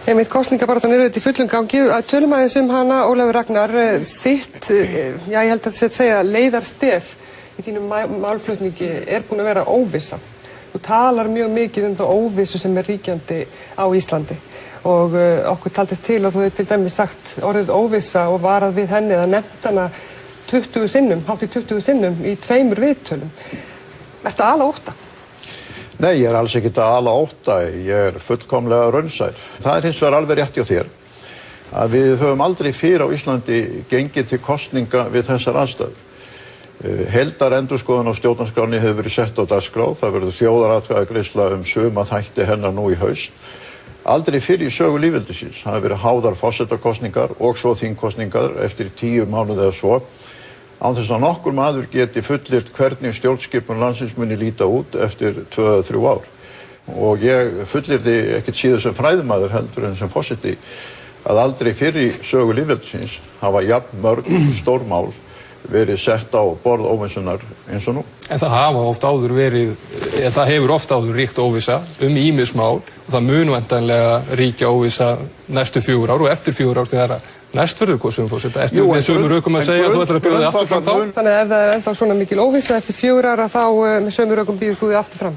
Einmitt kosningabaráttan auðvitað í fullum gangi. Tölum aðeins hana, Ólafur Ragnar, þitt, ég held að segja leiðarstef í þínum málflutningi búin að vera óvissa. Þú talar mjög mikið þá óvissu sem ríkjandi á Íslandi og okkur taldist til að þú hefur til dæmis sagt orðið óvissa og varað við henni eða nefnt hana 20 sinnum, hátt í 20 sinnum í 2 viðtölum. Ertu að ala ótta? Nei, ég alls ekki að ala ótta, ég fullkomlega raunsær. Það hins vegar alveg rétt hjá þér að við höfum aldrei fyrr á Íslandi gengið til kosninga við þessar aðstæður. Heildarendurskoðun á stjórnarskránni hefur verið sett á dagskrá, það verður þjóðaratkvæðagreiðsla suma þætti hennar nú í haust. Aldrei fyrr í sögu lýðveldisins hafa verið háðar forsetakosningar og svo þingkosningar eftir 10 mánuði eða svo, án þess að nokkur maður geti fullyrt hvernig stjórnskipun landsins muni líta út eftir 2-3 ár. Og ég fullyrði ekkert síður sem fræðimaður heldur en sem forseti að aldrei fyrr í sögu lýðveldisins hafa jafn mörg stórmál verið sett á borð óvissunar eins og nú. En það hefur oft áður ríkt óvissa ýmis mál og það mun væntanlega ríkja óvissa næstu 4 ár og eftir 4 ár þegar næst verður kosið forseta. Ertu með sömu rökum að segja að þú ætlar að bjóða þig aftur fram þá? Þannig að ef það ennþá svona mikil óvissa eftir 4 ára þá með sömu rökum býður þú þig aftur fram?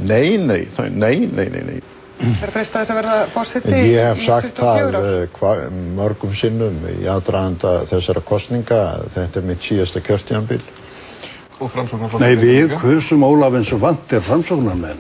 Nei. Er freistað þess að verða forseti? Ég hef sagt það mörgum sinnum í aðdraganda þessara kosninga, þetta mitt síðasta kjörtímabil. Nei, við kusum Ólaf eins og vantir framsóknarmenn.